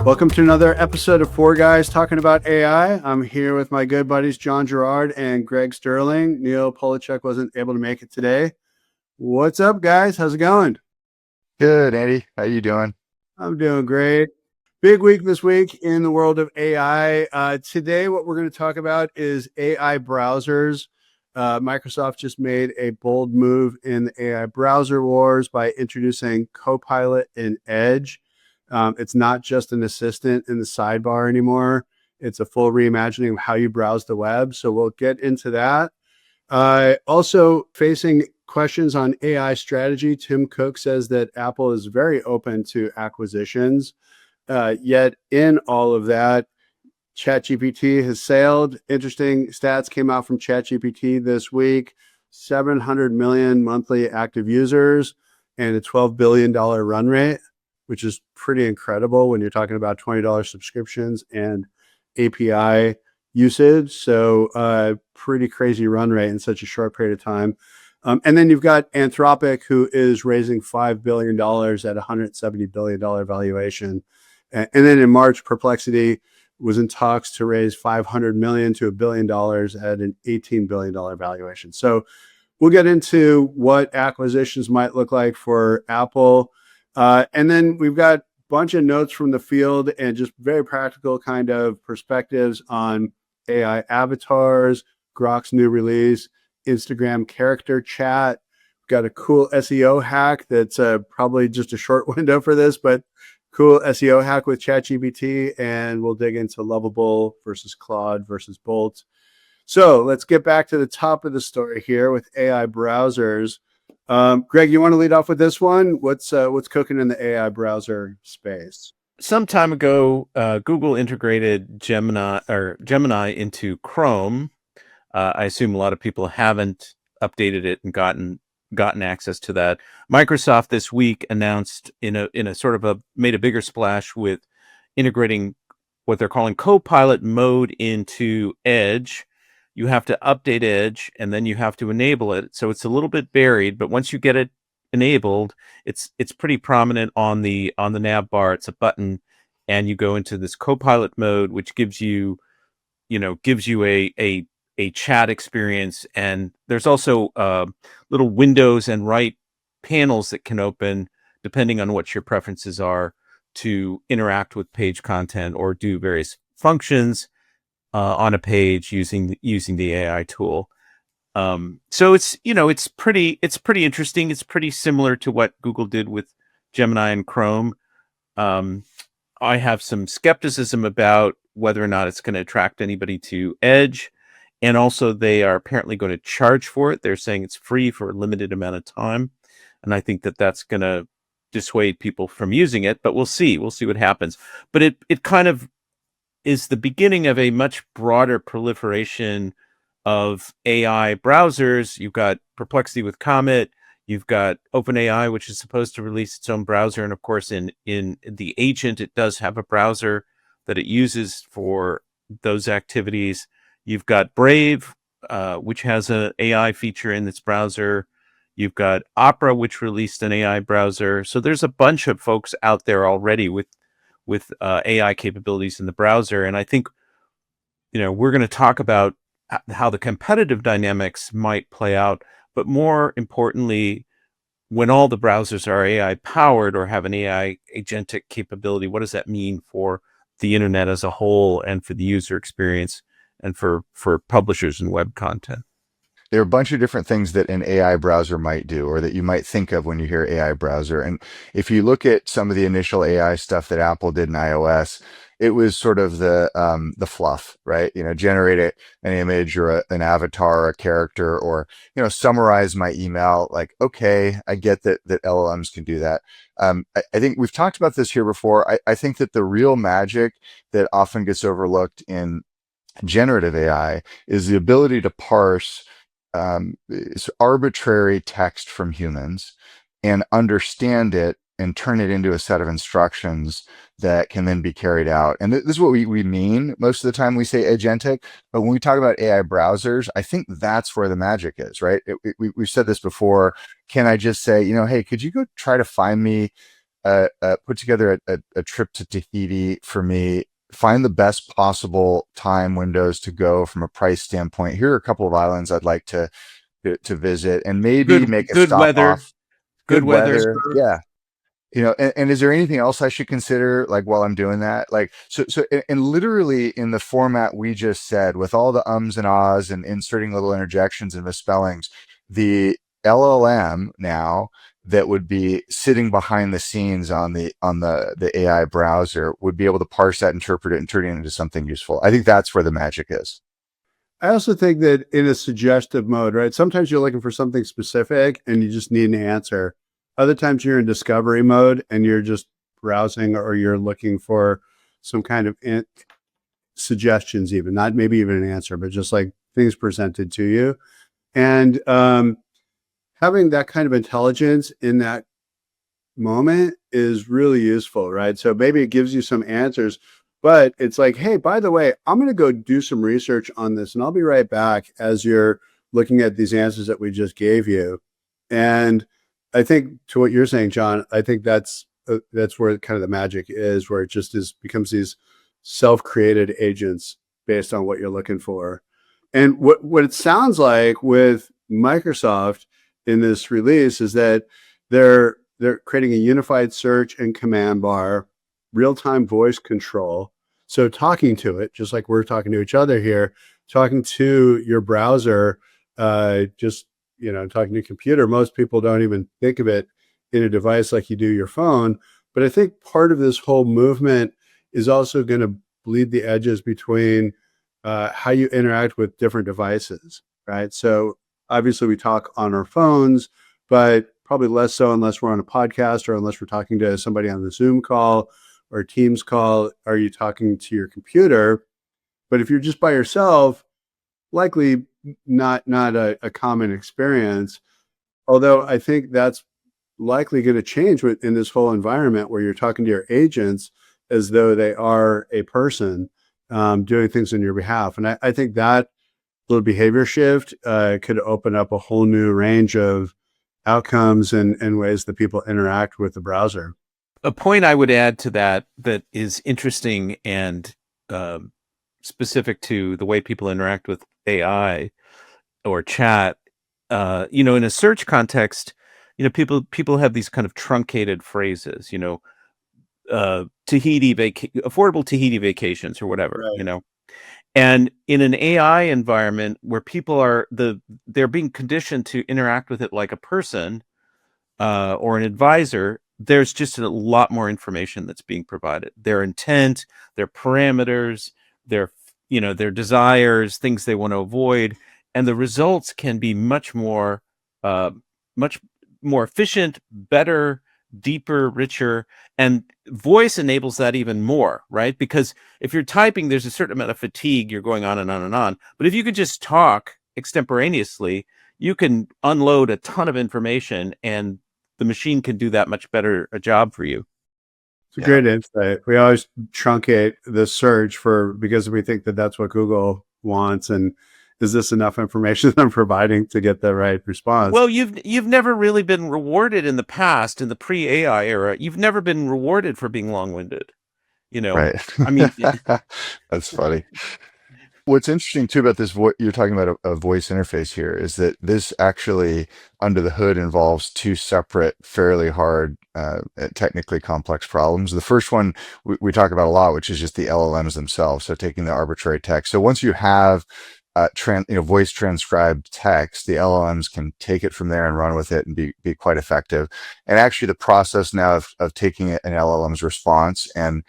Welcome to another episode of Four Guys Talking About AI. I'm here with my good buddies John Gerard and Greg Sterling. Neil Polachek wasn't able to make it today. What's up, guys? How's it going? Good, Andy. How you doing? I'm doing great. Big week this week in the world of AI. Today, what we're going to talk about is AI browsers. Microsoft just made a bold move in the AI browser wars by introducing Copilot in Edge. It's not just an assistant in the sidebar anymore. It's a full reimagining of how you browse the web. So we'll get into that. Also, facing questions on AI strategy, Tim Cook says that Apple is very open to acquisitions. Yet in all of that, ChatGPT has sailed. Interesting stats came out from ChatGPT this week. 700 million monthly active users and a $12 billion run rate, which is pretty incredible when you're talking about $20 subscriptions and API usage. So pretty crazy run rate in such a short period of time. And then you've got Anthropic, who is raising $5 billion at $170 billion valuation. And then in March, Perplexity was in talks to raise $500 million to $1 billion at an $18 billion valuation. So we'll get into what acquisitions might look like for Apple. And then we've got a bunch of notes from the field and just very practical kind of perspectives on AI avatars, Grok's new release, Instagram character chat. We've got a cool SEO hack that's probably just a short window for this, but cool SEO hack with ChatGPT, and we'll dig into Lovable versus Claude versus Bolt. So let's get back to the top of the story here with AI browsers. Greg, you want to lead off with this one? What's cooking in the AI browser space? Some time ago, Google integrated Gemini into Chrome. I assume a lot of people haven't updated it and gotten access to that. Microsoft this week announced in a sort of made a bigger splash with integrating what they're calling Copilot mode into Edge. You have to update Edge and then you have to enable it. So it's a little bit buried, but once you get it enabled, it's pretty prominent on the nav bar. It's a button, and you go into this Copilot mode, which gives you a chat experience. And there's also little windows and right panels that can open depending on what your preferences are to interact with page content or do various functions on a page using the AI tool. So it's pretty interesting. It's pretty similar to what Google did with Gemini and Chrome. I have some skepticism about whether or not it's going to attract anybody to Edge. And also, they are apparently going to charge for it. They're saying it's free for a limited amount of time. And I think that that's going to dissuade people from using it. But we'll see. We'll see what happens. But it kind of is the beginning of a much broader proliferation of AI browsers. You've got Perplexity with Comet. You've got OpenAI, which is supposed to release its own browser. And of course, in the agent, it does have a browser that it uses for those activities. You've got Brave, which has an AI feature in its browser. You've got Opera, which released an AI browser. So there's a bunch of folks out there already with AI capabilities in the browser. And I think, we're going to talk about how the competitive dynamics might play out. But more importantly, when all the browsers are AI powered or have an AI agentic capability, what does that mean for the internet as a whole and for the user experience and for publishers and web content? There are a bunch of different things that an AI browser might do, or that you might think of when you hear AI browser. And if you look at some of the initial AI stuff that Apple did in iOS, it was sort of the fluff, right? Generate an image or an avatar or a character, or summarize my email. Like, okay, I get that LLMs can do that. I think we've talked about this here before. I think that the real magic that often gets overlooked in generative AI is the ability to parse arbitrary text from humans and understand it and turn it into a set of instructions that can then be carried out. And this is what we mean most of the time we say agentic, but when we talk about AI browsers, I think that's where the magic is, right? We've said this before. Can I just say, hey, could you go try to find me put together a trip to Tahiti for me. Find the best possible time windows to go from a price standpoint. Here are a couple of islands I'd like to visit, and maybe make a Good stop weather, off. good Good weather. weather, yeah. And is there anything else I should consider, like while I'm doing that? Like, and literally in the format we just said, with all the ums and ahs and inserting little interjections and misspellings, the LLM now that would be sitting behind the scenes on the AI browser would be able to parse that, interpret it, and turn it into something useful. I think that's where the magic is. I also think that in a suggestive mode, right? Sometimes you're looking for something specific and you just need an answer. Other times you're in discovery mode and you're just browsing, or you're looking for some kind of suggestions, even not maybe even an answer, but just like things presented to you. And having that kind of intelligence in that moment is really useful, right? So maybe it gives you some answers, but it's like, hey, by the way, I'm going to go do some research on this and I'll be right back as you're looking at these answers that we just gave you. And I think to what you're saying, John, I think that's where kind of the magic is, where it just becomes these self-created agents based on what you're looking for. And what it sounds like with Microsoft in this release is that they're creating a unified search and command bar, real-time voice control. So talking to it, just like we're talking to each other here, talking to your browser, just talking to your computer. Most people don't even think of it in a device like you do your phone. But I think part of this whole movement is also going to bleed the edges between how you interact with different devices, right? So obviously we talk on our phones, but probably less so unless we're on a podcast or unless we're talking to somebody on the Zoom call or Teams call. Are you talking to your computer? But if you're just by yourself, likely not a common experience. Although I think that's likely going to change in this whole environment where you're talking to your agents as though they are a person doing things on your behalf. And I think that little behavior shift could open up a whole new range of outcomes and ways that people interact with the browser. A point I would add to that is interesting and specific to the way people interact with AI or chat. In a search context, people have these kind of truncated phrases. Tahiti affordable Tahiti vacations or whatever. Right. And in an AI environment where people they're being conditioned to interact with it like a person or an advisor, there's just a lot more information that's being provided. Their intent, their parameters, their desires, things they want to avoid, and the results can be much more efficient, better, deeper, richer, and voice enables that even more, right? Because if you're typing, there's a certain amount of fatigue. You're going on and on and on. But if you could just talk extemporaneously, you can unload a ton of information and the machine can do that much better a job for you. It's a great insight. We always truncate the search because we think that that's what Google wants. And is this enough information that I'm providing to get the right response? Well, you've never really been rewarded in the past, in the pre-AI era. You've never been rewarded for being long-winded. Right. I mean, That's funny. What's interesting too about this, you're talking about a voice interface here, is that this actually under the hood involves two separate, fairly hard, technically complex problems. The first one we talk about a lot, which is just the LLMs themselves. So taking the arbitrary text. So once you have voice transcribed text, the LLMs can take it from there and run with it and be quite effective. And actually, the process now of taking an LLM's response and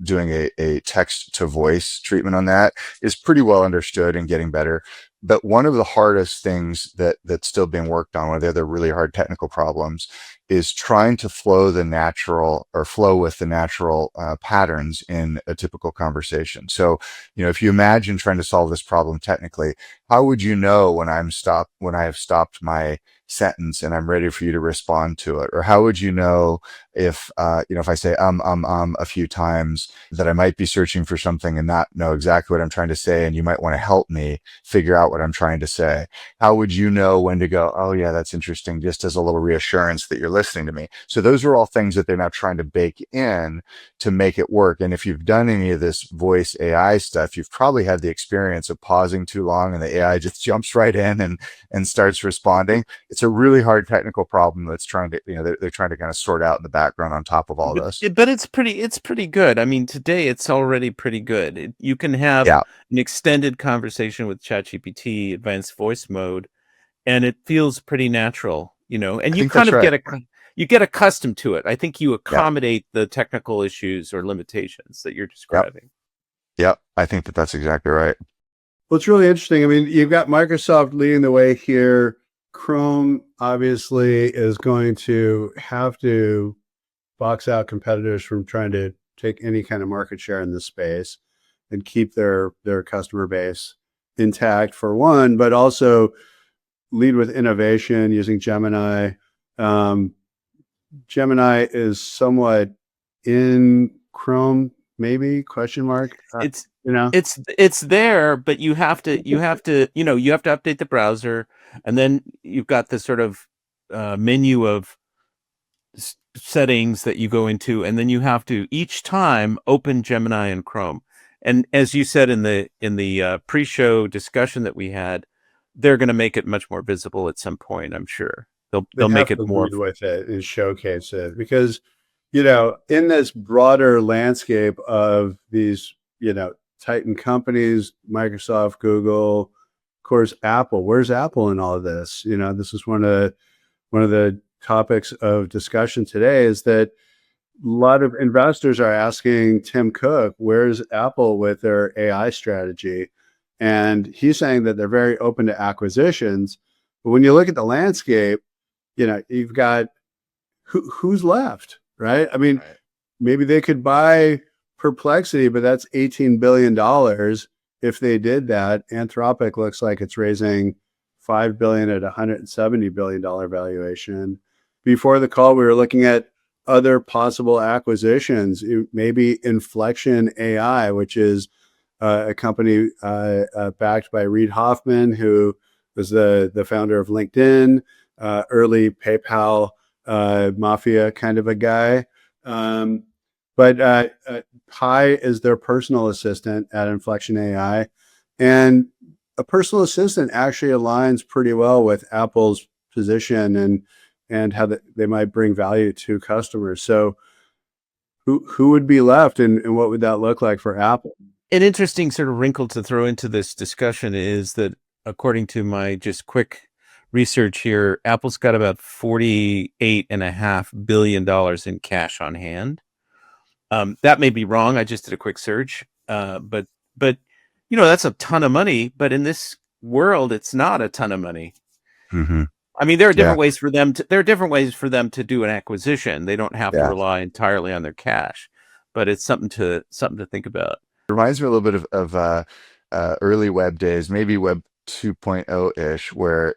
doing a text to voice treatment on that is pretty well understood and getting better. But one of the hardest things that's still being worked on, one of the other really hard technical problems, is trying to flow with the natural patterns in a typical conversation. So, if you imagine trying to solve this problem technically, how would you know when I have stopped my sentence and I'm ready for you to respond to it? Or how would you know if I say a few times, that I might be searching for something and not know exactly what I'm trying to say, and you might want to help me figure out what I'm trying to say? How would you know when to go, oh yeah, that's interesting, just as a little reassurance that you're listening to me? So those are all things that they're now trying to bake in to make it work. And if you've done any of this voice AI stuff, you've probably had the experience of pausing too long and the AI just jumps right in and starts responding. It's a really hard technical problem that's trying to, they're trying to kind of sort out in the background on top of all this. But it's pretty good. I mean, today it's already pretty good. You can have Yeah. an extended conversation with ChatGPT, advanced voice mode, and it feels pretty natural, and I you think kind that's of right. you get accustomed to it. I think you Yeah. accommodate the technical issues or limitations that you're Yep. describing. Yep. I think that that's exactly right. Well, it's really interesting. I mean, you've got Microsoft leading the way here. Chrome obviously is going to have to box out competitors from trying to take any kind of market share in this space and keep their customer base intact for one, but also lead with innovation using Gemini. Gemini is somewhat in Chrome, maybe question mark. It's You know, it's there, but you have to update the browser, and then you've got this sort of menu of settings that you go into, and then you have to each time open Gemini and Chrome. And as you said in the pre-show discussion that we had, they're going to make it much more visible at some point. I'm sure they they'll make have it to more. lead with it and showcase it because, in this broader landscape of these, Titan companies, Microsoft, Google, of course, Apple. Where's Apple in all of this? This is one of the topics of discussion today is that a lot of investors are asking Tim Cook, where's Apple with their AI strategy? And he's saying that they're very open to acquisitions. But when you look at the landscape, you've got who's left, right? I mean, maybe they could buy Perplexity, but that's $18 billion. If they did that, Anthropic looks like it's raising $5 billion at $170 billion valuation. Before the call, we were looking at other possible acquisitions, maybe Inflection AI, which is a company backed by Reid Hoffman, who was the founder of LinkedIn, early PayPal mafia kind of a guy. But Pi is their personal assistant at Inflection AI. And a personal assistant actually aligns pretty well with Apple's position and how they might bring value to customers. So who would be left and what would that look like for Apple? An interesting sort of wrinkle to throw into this discussion is that, according to my just quick research here, Apple's got about $48.5 billion in cash on hand. That may be wrong. I just did a quick search, but that's a ton of money. But in this world, it's not a ton of money. Mm-hmm. I mean, there are Yeah. different ways for them to do an acquisition. They don't have to Yeah. rely entirely on their cash, but it's something to think about. Reminds me a little bit of early web days, maybe web 2.0-ish, where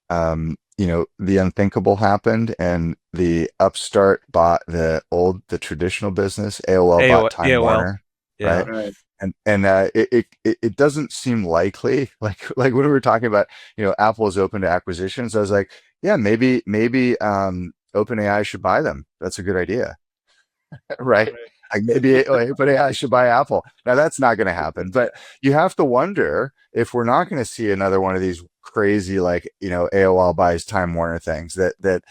the unthinkable happened and the upstart bought the traditional business. AOL bought Time AOL. Warner, Yeah. right? Right. And it doesn't seem likely, like when we were talking about, Apple is open to acquisitions. I was like, yeah, maybe OpenAI should buy them. That's a good idea. Right? Like maybe OpenAI should buy Apple. Now that's not going to happen, but you have to wonder if we're not going to see another one of these crazy, like, AOL buys Time Warner things it's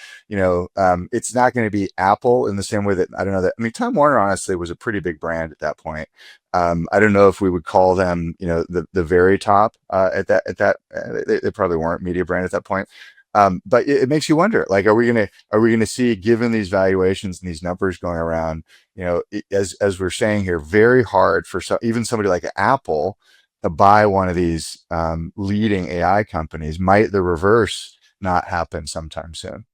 not going to be Apple in the same way that, I don't know, that, I mean, Time Warner honestly was a pretty big brand at that point. I don't know if we would call them, the very top they probably weren't media brand at that point. But it makes you wonder, like, are we gonna see, given these valuations and these numbers going around, as we're saying here, very hard for even somebody like Apple to buy one of these leading AI companies. Might the reverse not happen sometime soon?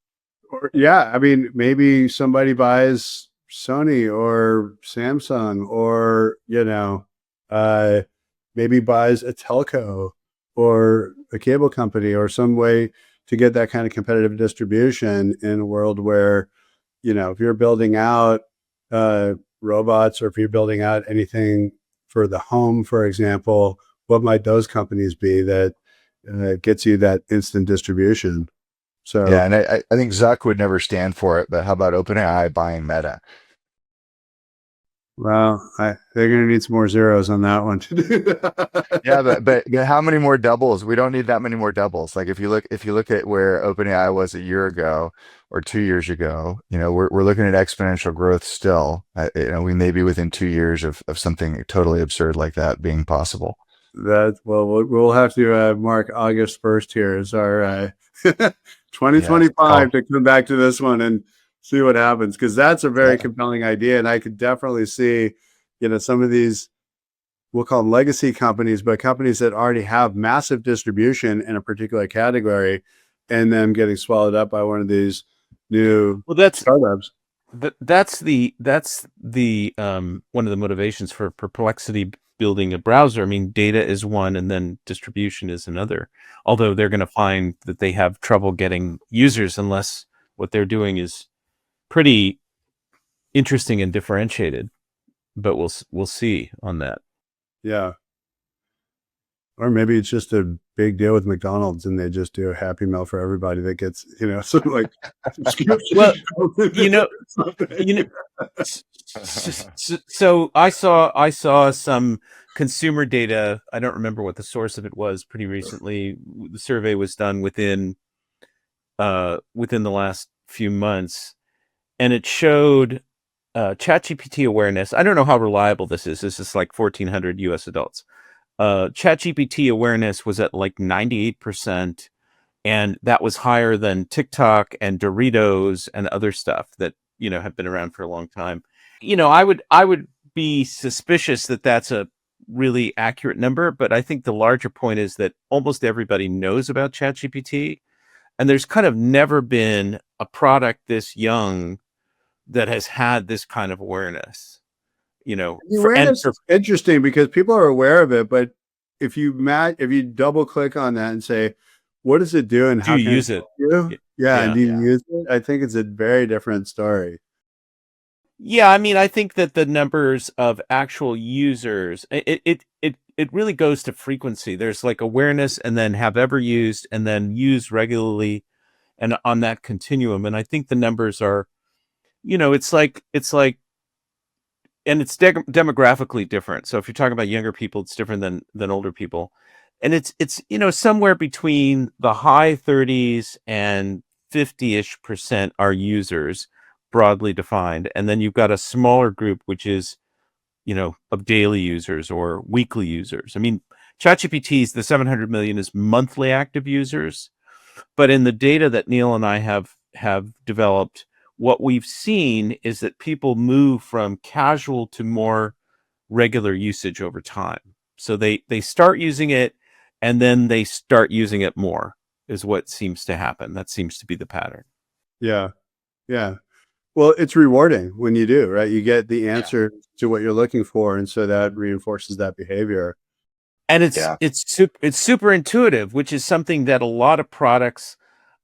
Or, yeah, I mean, maybe somebody buys Sony or Samsung or, maybe buys a telco or a cable company or some way to get that kind of competitive distribution in a world where, if you're building out robots or if you're building out anything for the home, for example, what might those companies be that gets you that instant distribution? So, Yeah, and I think Zuck would never stand for it, but how about OpenAI buying Meta? well, they're going to need some more zeros on that one to do Yeah, that. but how many more doubles? We don't need that many more doubles. Like if you look at where OpenAI was a year ago or 2 years ago, we're looking at exponential growth still. We may be within 2 years of something totally absurd like that being possible. That well, we'll have to mark August 1st here as our Yes. 2025 to come back to this one and see what happens, because that's a very Yeah. compelling idea, and I could definitely see, some of these, we'll call them legacy companies, but companies that already have massive distribution in a particular category, and them getting swallowed up by one of these new Well, that's startups. that's the one of the motivations for Perplexity building a browser. I mean, data is one, and then distribution is another. Although they're going to find that they have trouble getting users unless what they're doing is pretty interesting and differentiated. But we'll see on that. Yeah. Or maybe it's just a big deal with McDonald's and they just do a Happy Meal for everybody that gets, some like subscription. Well, you know, you know. So I saw some consumer data. I don't remember what the source of it was. Pretty recently, the survey was done within the last few months, and it showed ChatGPT awareness. I don't know how reliable this is. This is like 1,400 U.S. adults. ChatGPT awareness was at like 98%, and that was higher than TikTok and Doritos and other stuff that have been around for a long time. I would be suspicious that that's a really accurate number, but I think the larger point is that almost everybody knows about ChatGPT, and there's kind of never been a product this young that has had this kind of awareness. The For and awareness for is interesting because people are aware of it, but if you double click on that and say, what does it do and do how you can it use it? help you? Yeah, and Yeah. do you use it? I think it's a very different story. Yeah, I mean, I think that the numbers of actual users, it really goes to frequency. There's like awareness, and then have ever used, and then used regularly, and on that continuum. And I think the numbers are, it's like, and it's demographically different. So if you're talking about younger people, it's different than older people, and it's somewhere between the high 30s and 50-ish% are users, broadly defined, and then you've got a smaller group which is of daily users or weekly users. I mean, ChatGPT's the 700 million is monthly active users, but in the data that Neil and I have developed, what we've seen is that people move from casual to more regular usage over time. So they start using it, and then they start using it more, is what seems to happen. That seems to be the pattern. Yeah. Yeah. Well, it's rewarding when you do, right? You get the answer to what you're looking for. And so that reinforces that behavior. And it's Yeah. it's it's super intuitive, which is something that a lot of products,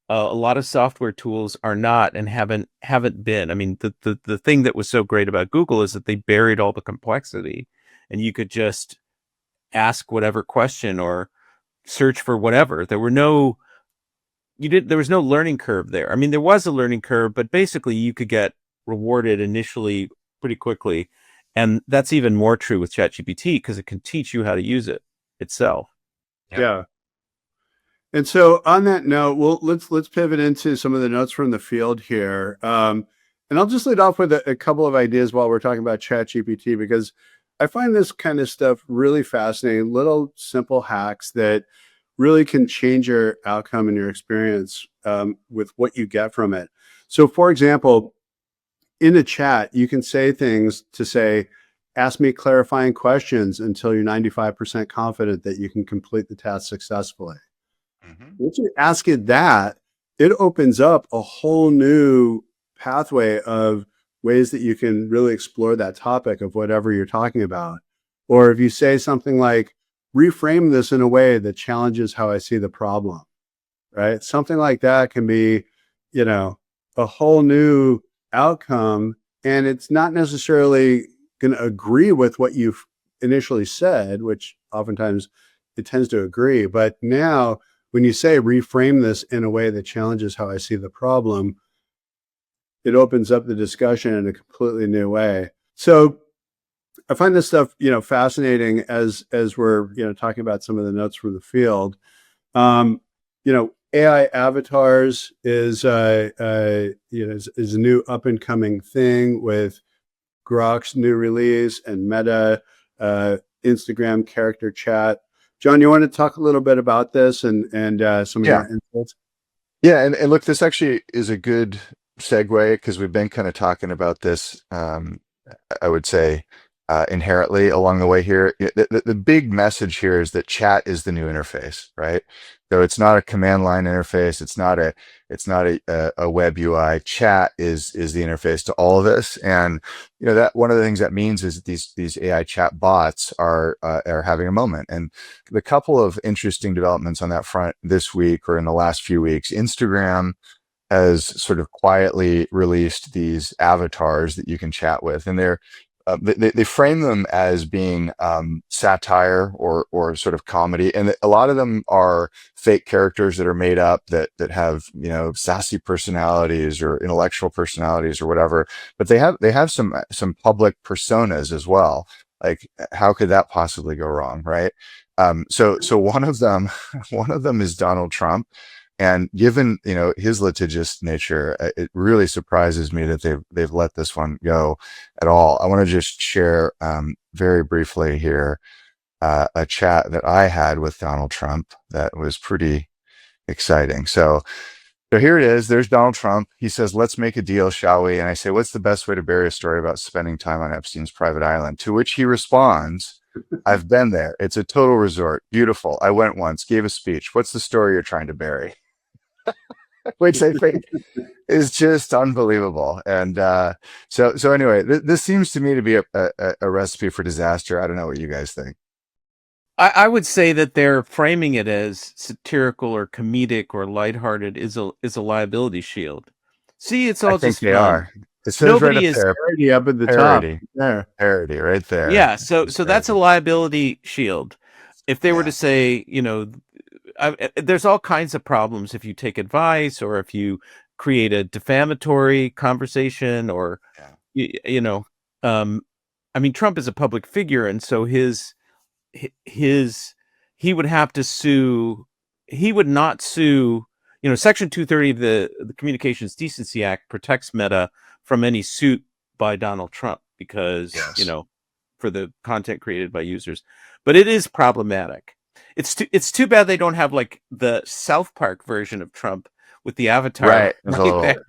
a lot of software tools are not, and haven't been. I mean, the thing that was so great about Google is that they buried all the complexity, and you could just ask whatever question or search for whatever. There was no learning curve there. I mean, there was a learning curve, but basically you could get rewarded initially pretty quickly. And that's even more true with ChatGPT because it can teach you how to use it itself. Yep. Yeah. And so on that note, let's pivot into some of the notes from the field here. And I'll just lead off with a couple of ideas while we're talking about ChatGPT, because I find this kind of stuff really fascinating, little simple hacks that really can change your outcome and your experience with what you get from it. So for example, in the chat, you can say things to say, ask me clarifying questions until you're 95% confident that you can complete the task successfully. Mhm. Once you ask it that, it opens up a whole new pathway of ways that you can really explore that topic of whatever you're talking about. Or if you say something like, reframe this in a way that challenges how I see the problem, right? Something like that can be, you know, a whole new outcome. And it's not necessarily going to agree with what you've initially said, which oftentimes it tends to agree. But now when you say reframe this in a way that challenges how I see the problem, it opens up the discussion in a completely new way. So I find this stuff, fascinating as we're, talking about some of the notes from the field. AI avatars is is a new up and coming thing with Grok's new release and Meta, Instagram character chat. John, you want to talk a little bit about this and some of Yeah. your insights? Yeah, and look, this actually is a good segue because we've been kind of talking about this, I would say, inherently along the way here. The big message here is that chat is the new interface, right? So it's not a command line interface. It's not a web UI. Chat is the interface to all of this, and that one of the things that means is that these AI chat bots are having a moment. And the couple of interesting developments on that front this week or in the last few weeks, Instagram has sort of quietly released these avatars that you can chat with, and they frame them as being satire or sort of comedy, and a lot of them are fake characters that are made up that have sassy personalities or intellectual personalities or whatever, but they have some public personas as well. Like, how could that possibly go wrong, right? So one of them one of them is Donald Trump. And given his litigious nature, it really surprises me that they've let this one go at all. I want to just share very briefly here a chat that I had with Donald Trump that was pretty exciting. So here it is. There's Donald Trump. He says, "Let's make a deal, shall we?" And I say, "What's the best way to bury a story about spending time on Epstein's private island?" To which he responds, "I've been there. It's a total resort. Beautiful. I went once, gave a speech. What's the story you're trying to bury?" Which I think is just unbelievable. And so anyway, this seems to me to be a recipe for disaster. I don't know what you guys think. I would say that they're framing it as satirical or comedic or lighthearted is a liability shield. See, it's I all think just they fun. are. It says right Nobody up is. there, Parody up at the top parody, there. parody right there. Yeah, so It's that's a crazy. liability shield. If they were to Yeah, say, there's all kinds of problems if you take advice or if you create a defamatory conversation or yeah, you, you know, um, I mean, Trump is a public figure, and so his he would have to sue. He would not sue. Section 230 of the Communications Decency Act protects Meta from any suit by Donald Trump because yes, for the content created by users. But it is problematic. It's too bad they don't have like the South Park version of Trump with the avatar right. There's a right little, there.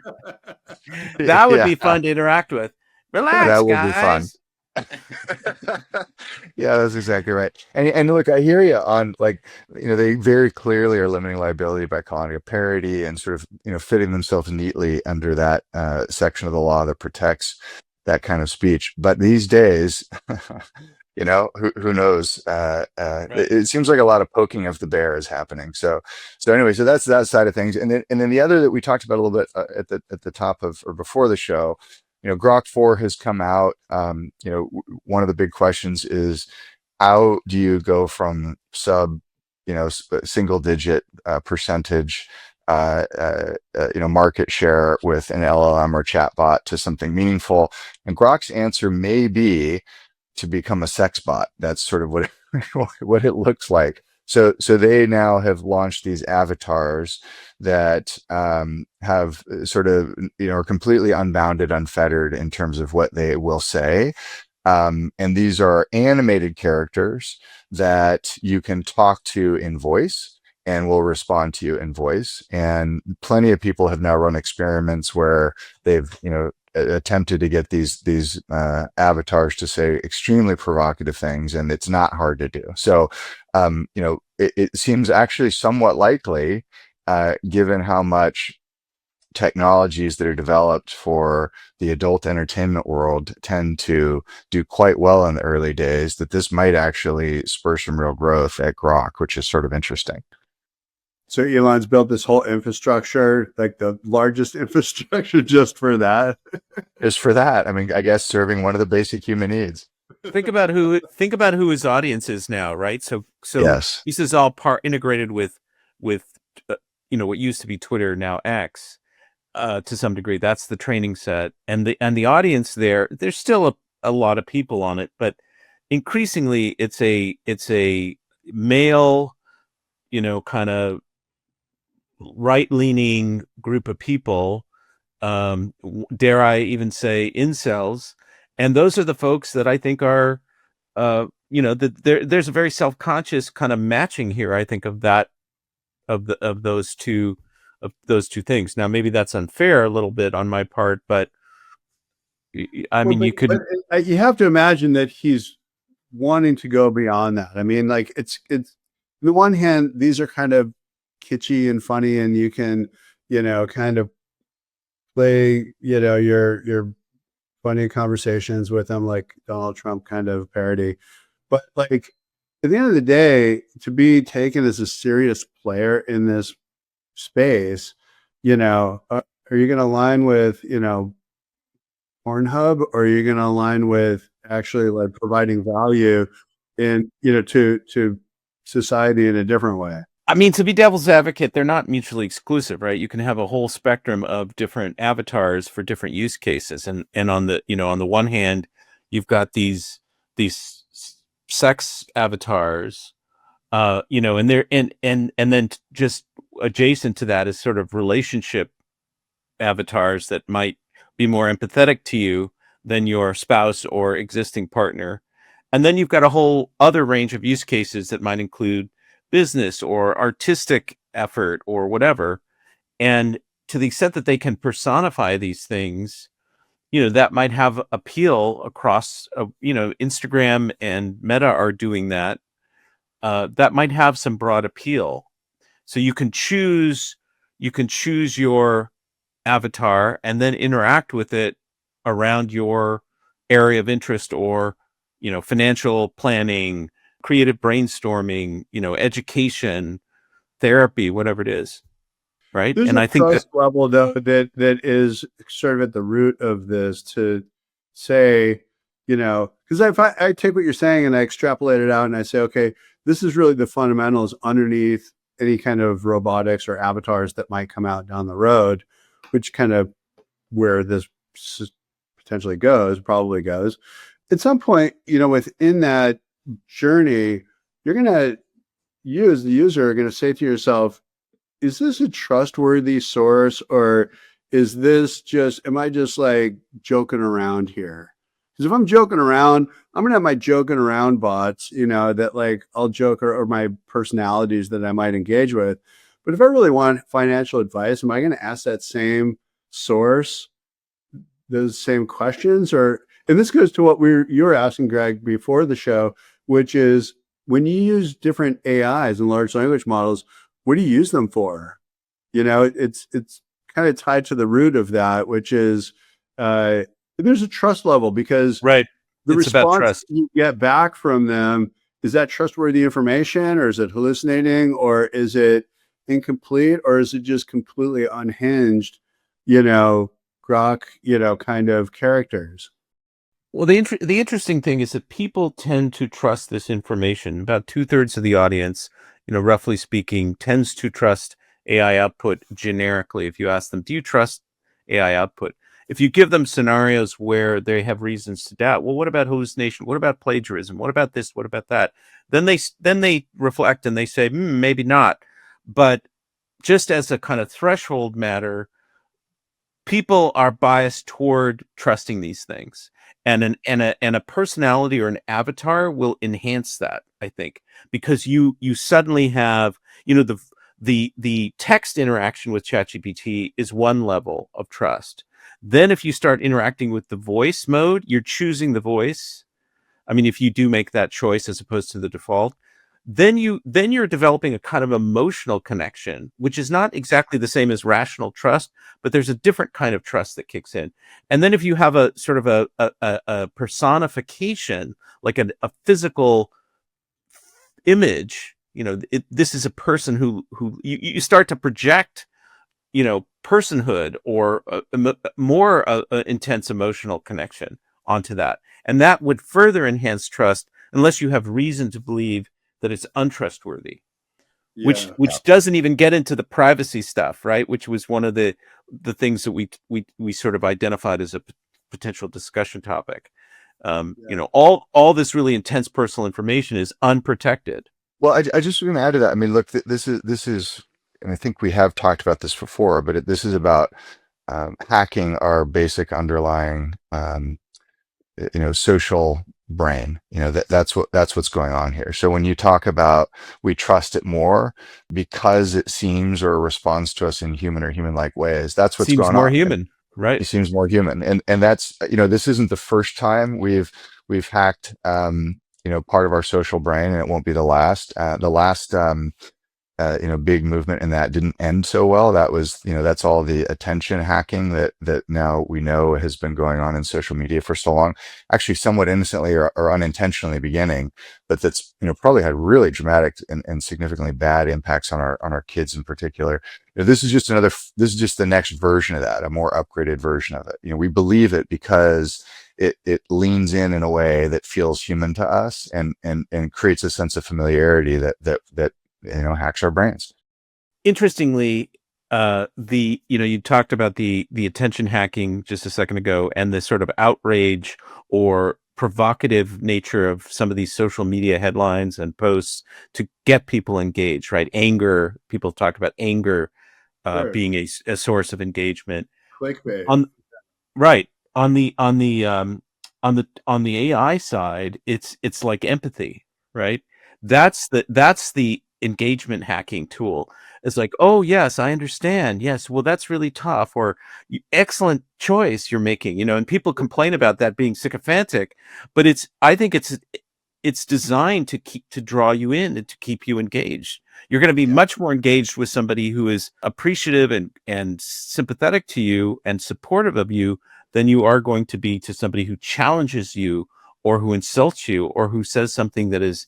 That would yeah, be fun to interact with. Relax, that would be fun. guys. Yeah, that's exactly right. And look, I hear you on, like, they very clearly are limiting liability by calling it a parody and sort of fitting themselves neatly under that section of the law that protects that kind of speech. But these days, who knows? Right. It seems like a lot of poking of the bear is happening. So anyway, so that's that side of things. And then the other that we talked about a little bit at the top of or before the show, Grok 4 has come out. One of the big questions is, how do you go from single digit percentage market share with an LLM or chatbot to something meaningful? And Grok's answer may be to become a sex bot. That's sort of what what it looks like. So they now have launched these avatars that have sort of are completely unbounded, unfettered in terms of what they will say. And these are animated characters that you can talk to in voice and will respond to you in voice. And plenty of people have now run experiments where they've, attempted to get these avatars to say extremely provocative things, and it's not hard to do. So, it seems actually somewhat likely, given how much technologies that are developed for the adult entertainment world tend to do quite well in the early days, that this might actually spur some real growth at Grok, which is sort of interesting. So Elon's built this whole infrastructure, like the largest infrastructure just for that. Just for that, I mean, I guess serving one of the basic human needs. Think about who his audience is now, right? So Yes. this is all part integrated with with what used to be Twitter, now X, to some degree. That's the training set, and the audience there. There's still a lot of people on it, but increasingly it's a male, kind of right-leaning group of people. Dare I even say incels, and those are the folks that I think are, there's a very self-conscious kind of matching here. I think of that of those two things. Now, maybe that's unfair a little bit on my part, but I Well, mean, you could. you have to imagine that he's wanting to go beyond that. I mean, like on the one hand, these are kind of kitschy and funny, and you can, kind of play, your funny conversations with them, like Donald Trump kind of parody. But like at the end of the day, to be taken as a serious player in this space, are you going to align with, Pornhub, or are you going to align with actually like providing value in, to society in a different way? I mean, to be devil's advocate, they're not mutually exclusive, right? You can have a whole spectrum of different avatars for different use cases, and on the on the one hand, you've got these sex avatars, and they're and then just adjacent to that is sort of relationship avatars that might be more empathetic to you than your spouse or existing partner. And then you've got a whole other range of use cases that might include business or artistic effort or whatever. And to the extent that they can personify these things, that might have appeal across, Instagram and Meta are doing that. That might have some broad appeal. So you can choose your avatar and then interact with it around your area of interest, or financial planning, creative brainstorming, education, therapy, whatever it is, right? There's And a I think that trust level though that is sort of at the root of this, to say, because if I take what you're saying and I extrapolate it out and I say, okay, this is really the fundamentals underneath any kind of robotics or avatars that might come out down the road, which kind of where this potentially probably goes. At some point, within that journey, you're going to, you as the user are going to say to yourself, is this a trustworthy source, or is this am I just like joking around here? Because if I'm joking around, I'm going to have my joking around bots, that like I'll joke, or my personalities that I might engage with. But if I really want financial advice, am I going to ask that same source those same questions? And this goes to what you were asking, Greg, before the show, which is, when you use different AIs and large language models, what do you use them for? It's kind of tied to the root of that, which is, there's a trust level, because right, the it's about response trust. you get back from them, is that trustworthy information, or is it hallucinating, or is it incomplete, or is it just completely unhinged, grok, kind of characters? Well, the interesting thing is that people tend to trust this information. About 2/3 of the audience, roughly speaking, tends to trust AI output generically. If you ask them, do you trust AI output? If you give them scenarios where they have reasons to doubt, well, what about hallucination? What about plagiarism? What about this? What about that? Then they reflect and they say, maybe not. But just as a kind of threshold matter, people are biased toward trusting these things, and a personality or an avatar will enhance that, I think, because you suddenly have, the text interaction with ChatGPT is one level of trust. Then if you start interacting with the voice mode, you're choosing the voice. I mean, if you do make that choice as opposed to the default, then you're developing a kind of emotional connection, which is not exactly the same as rational trust, but there's a different kind of trust that kicks in. And then if you have a sort of a personification, like a physical image, this is a person who you start to project, personhood, or more intense emotional connection onto that. And that would further enhance trust, unless you have reason to believe that it's untrustworthy. which Yeah. which doesn't even get into the privacy stuff, right? Which was one of the things that we sort of identified as a potential discussion topic. Yeah. All this really intense personal information is unprotected. Well, I just was going to add to that. I mean, look, this is, and I think we have talked about this before, but this is about hacking our basic underlying, social brain. That's what's going on here. So when you talk about we trust it more because it seems or responds to us in human or human-like ways, that's what's Seems going more on. human, right? It seems more human, and that's this isn't the first time we've hacked part of our social brain, and it won't be the last. The last big movement in that didn't end so well. That was, that's all the attention hacking that now we know has been going on in social media for so long, actually somewhat innocently or unintentionally beginning, but that's, probably had really dramatic and significantly bad impacts on our kids in particular. This is just the next version of that, a more upgraded version of it. We believe it because it leans in a way that feels human to us and creates a sense of familiarity that hacks our brains. Interestingly, you talked about the attention hacking just a second ago, and the sort of outrage or provocative nature of some of these social media headlines and posts to get people engaged, right? Anger, people talk about anger Sure. being a source of engagement. Clickbait. On Right. On the AI side, it's like empathy, right? That's the engagement hacking tool. It's like, oh yes, I understand. Yes, well that's really tough, or excellent choice you're making, and people complain about that being sycophantic, but I think it's designed to draw you in and to keep you engaged. You're going to be much more engaged with somebody who is appreciative and sympathetic to you and supportive of you than you are going to be to somebody who challenges you or who insults you or who says something that is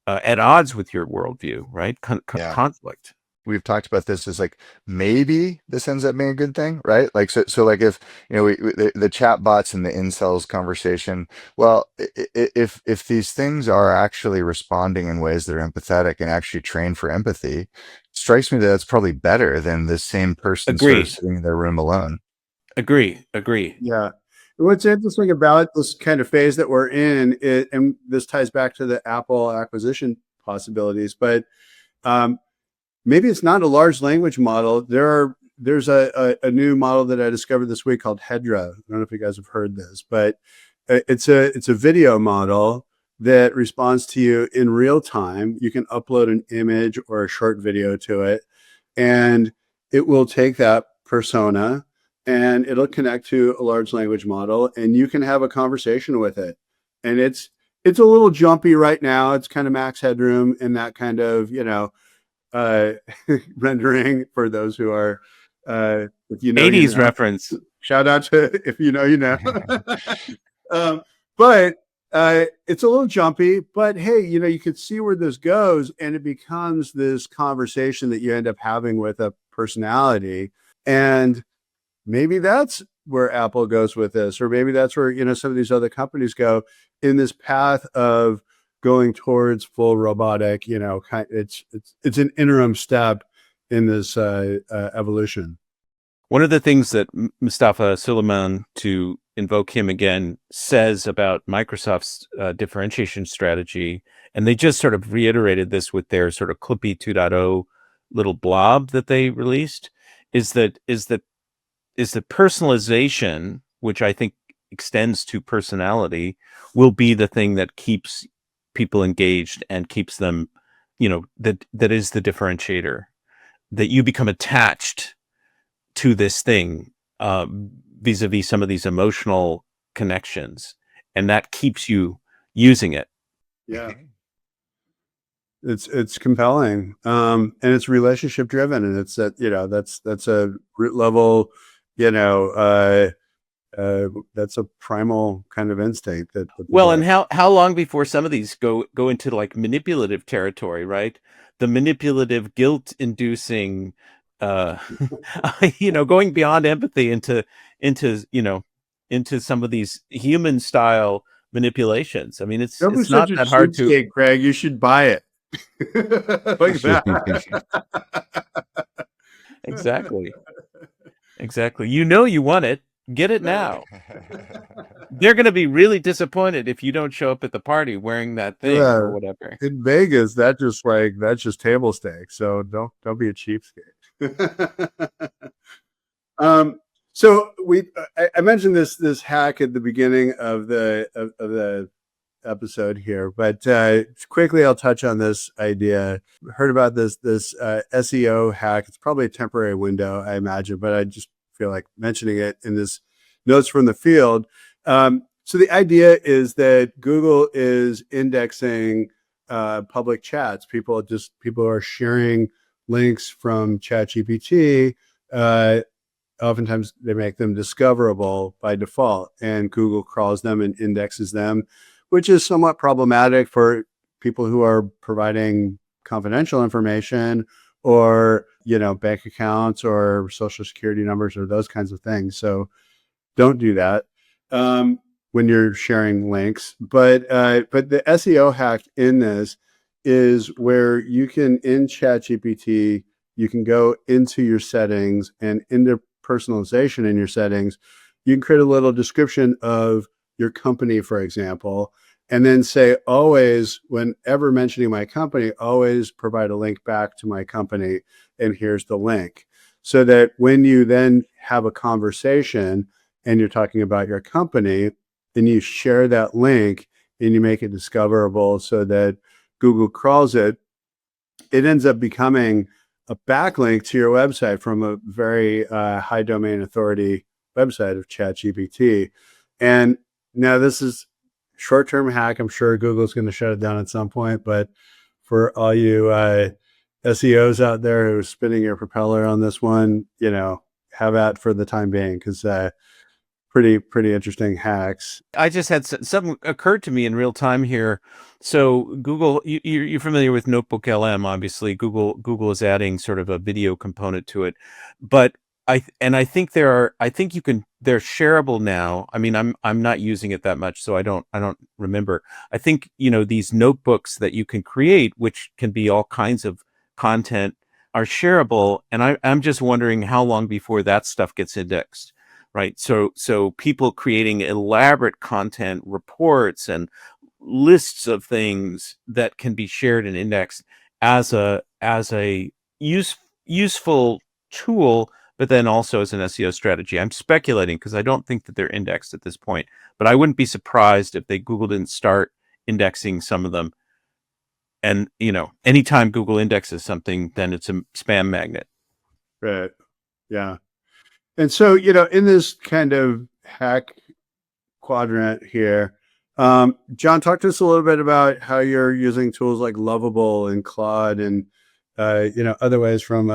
at odds with your worldview, right? Yeah. Conflict. We've talked about this as like maybe this ends up being a good thing, right? Like so like if the chat bots and the incels conversation, well, if these things are actually responding in ways that are empathetic and actually trained for empathy, it strikes me that that's probably better than the same person sort of Agree. sitting in their room alone. Agree. Yeah. What's interesting about this kind of phase that we're in, and this ties back to the Apple acquisition possibilities, but um, maybe it's not a large language model. There's a new model that I discovered this week called Hedra. I don't know if you guys have heard this, but it's a video model that responds to you in real time. You can upload an image or a short video to it, and it will take that persona and it'll connect to a large language model, and you can have a conversation with it. And it's a little jumpy right now. It's kind of max headroom and that kind of uh, rendering for those who are if you know you 80s know. reference. Shout out to if you know you know. But it's a little jumpy. But hey, you can see where this goes, and it becomes this conversation that you end up having with a personality, and maybe that's where Apple goes with this, or maybe that's where some of these other companies go in this path of going towards full robotic. It's an interim step in this evolution. One of the things that Mustafa Suleiman, to invoke him again, says about Microsoft's differentiation strategy, and they just sort of reiterated this with their sort of Clippy 2.0 little blob that they released, is that personalization, which I think extends to personality, will be the thing that keeps people engaged and keeps them, that is the differentiator, that you become attached to this thing vis-a-vis some of these emotional connections, and that keeps you using it. Yeah, it's compelling, and it's relationship driven, and it's that's a root level, you know, that's a primal kind of instinct that Well, people and have. how long before some of these go into like manipulative territory, right? The manipulative, guilt-inducing, uh, going beyond empathy into into some of these human style manipulations. I mean, Don't be it's such not a that hard to. cheapskate, Craig. You should buy it. Like that. Exactly. Exactly. You know you want it. Get it now. They're going to be really disappointed if you don't show up at the party wearing that thing or Yeah. whatever. In Vegas, that's just table stakes. So don't be a cheapskate. So I mentioned this hack at the beginning of the episode here, but quickly I'll touch on this idea. Heard about this SEO hack. It's probably a temporary window, I imagine, but I just feel like mentioning it in this notes from the field. So the idea is that Google is indexing public chats. People are sharing links from ChatGPT. Oftentimes they make them discoverable by default, and Google crawls them and indexes them, which is somewhat problematic for people who are providing confidential information or, bank accounts or social security numbers or those kinds of things. So don't do that when you're sharing links. But the SEO hack in this is where you can, in ChatGPT, you can go into your settings, and into personalization in your settings, you can create a little description of your company, for example, and then say, always, whenever mentioning my company, always provide a link back to my company, and here's the link. So that when you then have a conversation and you're talking about your company, then you share that link and you make it discoverable so that Google crawls it. It ends up becoming a backlink to your website from a very high domain authority website of ChatGPT. And now this is short-term hack. I'm sure Google's going to shut it down at some point, but for all you SEOs out there who are spinning your propeller on this one, have at for the time being, because pretty interesting hacks. I just had something occurred to me in real time here. So Google, you're familiar with NotebookLM, obviously. Google is adding sort of a video component to it, but I think they're shareable now. I mean, I'm not using it that much, so I don't remember. I think these notebooks that you can create, which can be all kinds of content, are shareable, and I'm just wondering how long before that stuff gets indexed. Right. So people creating elaborate content reports and lists of things that can be shared and indexed as a useful tool, but then also as an SEO strategy. I'm speculating because I don't think that they're indexed at this point, but I wouldn't be surprised if Google didn't start indexing some of them. And anytime Google indexes something, then it's a spam magnet. Right. Yeah. And so, in this kind of hack quadrant here, John, talk to us a little bit about how you're using tools like Lovable and Claude and, other ways from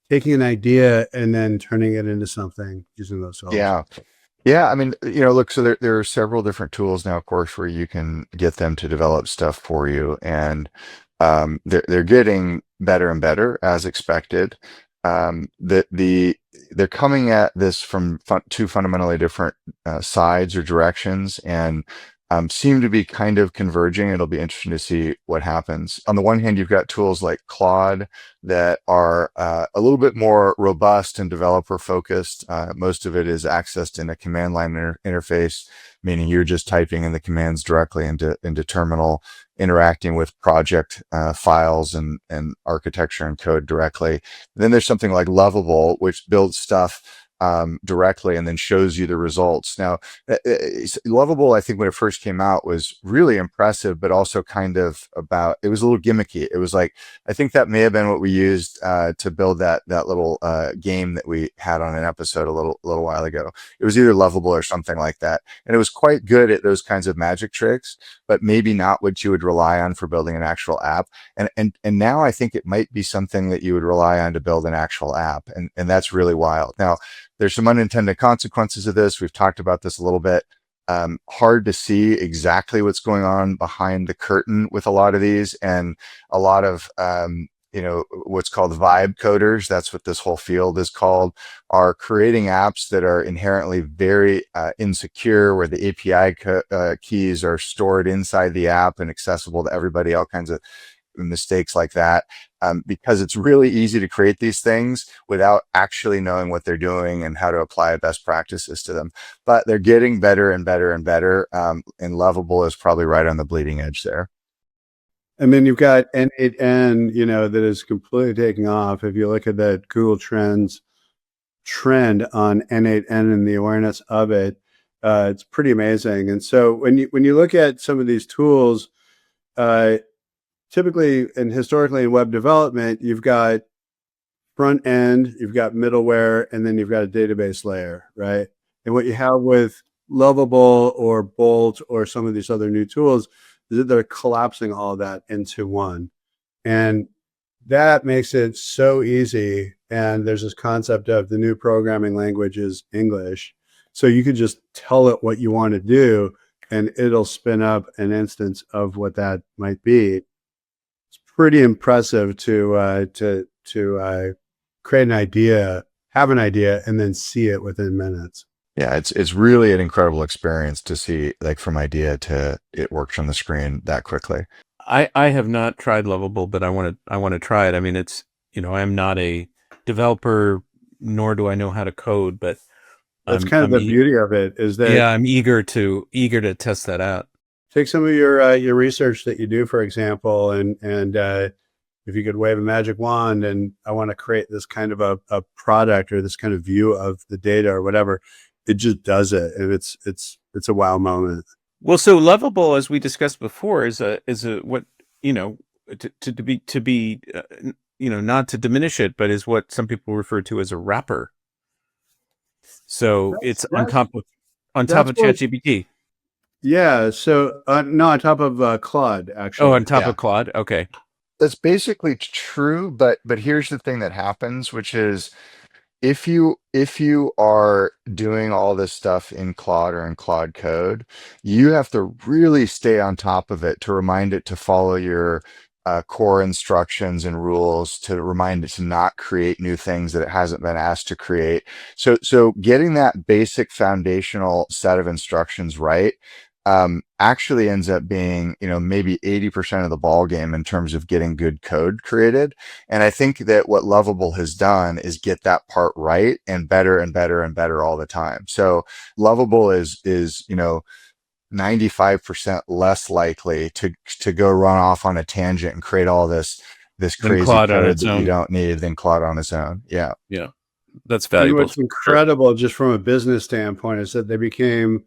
taking an idea and then turning it into something using those tools. Yeah. Yeah, I mean, look, so there are several different tools now, of course, where you can get them to develop stuff for you, and they're getting better and better as expected. They're coming at this from two fundamentally different sides or directions, and seem to be kind of converging. It'll be interesting to see what happens. On the one hand, you've got tools like Claude that are a little bit more robust and developer focused. Most of it is accessed in a command line interface, meaning you're just typing in the commands directly into terminal, interacting with project files and architecture and code directly. Then there's something like Lovable, which builds stuff directly and then shows you the results. Now, Lovable, I think when it first came out, was really impressive, but also kind of it was a little gimmicky. It was like, I think that may have been what we used to build that little game that we had on an episode a little while ago. It was either Lovable or something like that, and it was quite good at those kinds of magic tricks, but maybe not what you would rely on for building an actual app. And now I think it might be something that you would rely on to build an actual app, and that's really wild. Now, there's some unintended consequences of this. We've talked about this a little bit. Hard to see exactly what's going on behind the curtain with a lot of these, and a lot of what's called vibe coders, that's what this whole field is called, are creating apps that are inherently very insecure, where the API keys are stored inside the app and accessible to everybody, all kinds of mistakes like that, because it's really easy to create these things without actually knowing what they're doing and how to apply best practices to them. But they're getting better and better and better, and Lovable is probably right on the bleeding edge there. And then you've got N8N, that is completely taking off. If you look at that Google Trends trend on N8N and the awareness of it, it's pretty amazing. And so when you look at some of these tools, typically and historically in web development, you've got front end, you've got middleware, and then you've got a database layer, right? And what you have with Lovable or Bolt or some of these other new tools is that they're collapsing all that into one. And that makes it so easy. And there's this concept of the new programming language is English. So you could just tell it what you want to do, and it'll spin up an instance of what that might be. It's pretty impressive to create an idea, have an idea, and then see it within minutes. Yeah, it's really an incredible experience to see, like, from idea to it works on the screen that quickly. I have not tried Lovable, but I want to try it. I mean, it's, I am not a developer, nor do I know how to code, but That's kind of the beauty of it, is that I'm eager to test that out. take some of your research that you do, for example, and if you could wave a magic wand and I want to create this kind of a product or this kind of view of the data or whatever, it just does it, and it's a wow moment. Well, so Lovable, as we discussed before, is a what, to be not to diminish it, but is what some people refer to as a wrapper. So it's on top of ChatGPT. Yeah. So no, on top of Claude, actually. Oh, on top of Claude. Okay. That's basically true, but here's the thing that happens, which is if you are doing all this stuff in Claude or in Claude code, you have to really stay on top of it to remind it to follow your core instructions and rules, to remind it to not create new things that it hasn't been asked to create. So getting that basic foundational set of instructions right actually ends up being, maybe 80% of the ball game in terms of getting good code created. And I think that what Lovable has done is get that part right, and better and better and better all the time. So Lovable is 95% less likely to go run off on a tangent and create all this crazy code that you don't need than Claude on its own. Yeah. Yeah. That's valuable. And what's incredible, just from a business standpoint, is that they became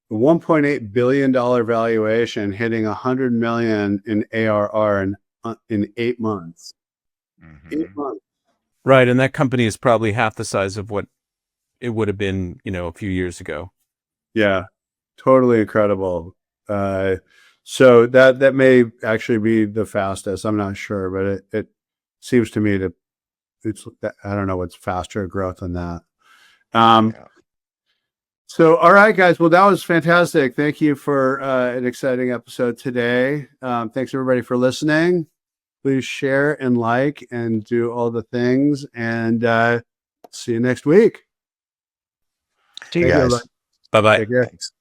a $1.8 billion valuation, hitting 100 million in ARR in 8 months. Mm-hmm. 8 months. Right. And that company is probably half the size of what it would have been, a few years ago. Yeah. Totally incredible. So that may actually be the fastest. I'm not sure, but it seems to me I don't know what's faster growth than that. So, all right, guys. Well, that was fantastic. Thank you for an exciting episode today. Thanks everybody for listening. Please share and like and do all the things, and see you next week. See you guys. Bye-bye. Take care. Thanks.